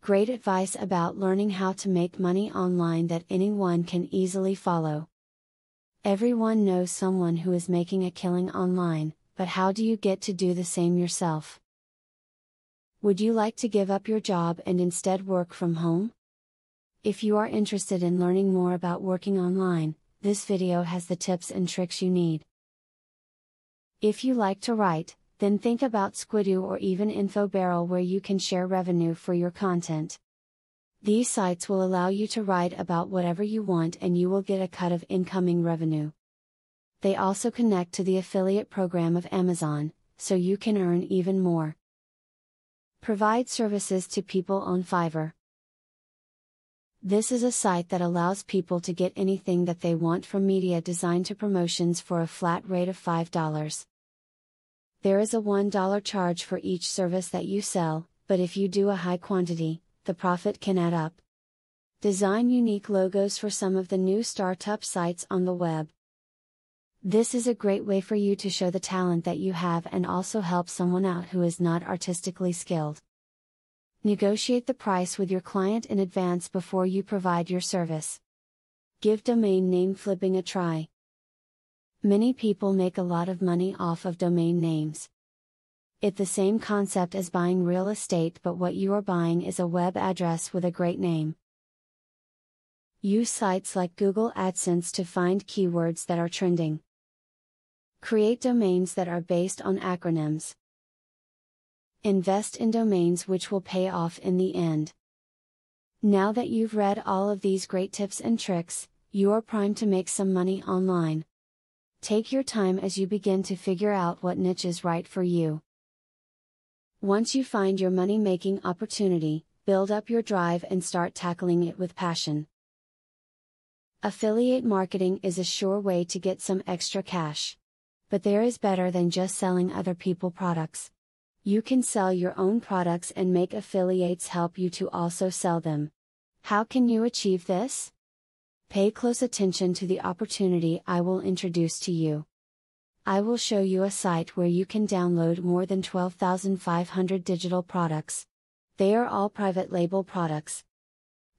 Great advice about learning how to make money online that anyone can easily follow. Everyone knows someone who is making a killing online, but how do you get to do the same yourself? Would you like to give up your job and instead work from home? If you are interested in learning more about working online, this video has the tips and tricks you need. If you like to write, then think about Squidoo or even InfoBarrel, where you can share revenue for your content. These sites will allow you to write about whatever you want and you will get a cut of incoming revenue. They also connect to the affiliate program of Amazon, so you can earn even more. Provide services to people on Fiverr. This is a site that allows people to get anything that they want, from media design to promotions, for a flat rate of $5. There is a $1 charge for each service that you sell, but if you do a high quantity, the profit can add up. Design unique logos for some of the new startup sites on the web. This is a great way for you to show the talent that you have and also help someone out who is not artistically skilled. Negotiate the price with your client in advance before you provide your service. Give domain name flipping a try. Many people make a lot of money off of domain names. It's the same concept as buying real estate, but what you are buying is a web address with a great name. Use sites like Google Adsense to find keywords that are trending. Create domains that are based on acronyms. Invest in domains which will pay off in the end. Now that you've read all of these great tips and tricks, you are primed to make some money online. Take your time as you begin to figure out what niche is right for you. Once you find your money-making opportunity, build up your drive and start tackling it with passion. Affiliate marketing is a sure way to get some extra cash. But there is better than just selling other people's products. You can sell your own products and make affiliates help you to also sell them. How can you achieve this? Pay close attention to the opportunity I will introduce to you. I will show you a site where you can download more than 12,500 digital products. They are all private label products.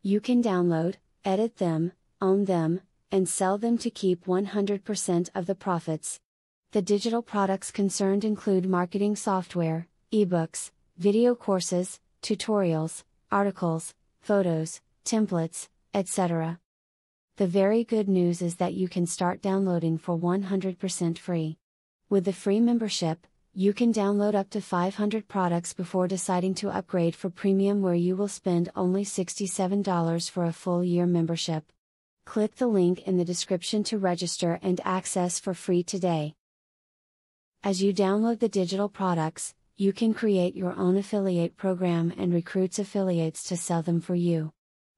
You can download, edit them, own them, and sell them to keep 100% of the profits. The digital products concerned include marketing software, ebooks, video courses, tutorials, articles, photos, templates, etc. The very good news is that you can start downloading for 100% free. With the free membership, you can download up to 500 products before deciding to upgrade for premium, where you will spend only $67 for a full year membership. Click the link in the description to register and access for free today. As you download the digital products, you can create your own affiliate program and recruit affiliates to sell them for you.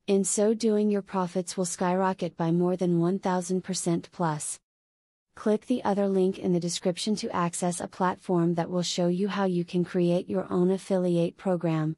In so doing, your profits will skyrocket by more than 1000% plus. Click the other link in the description to access a platform that will show you how you can create your own affiliate program.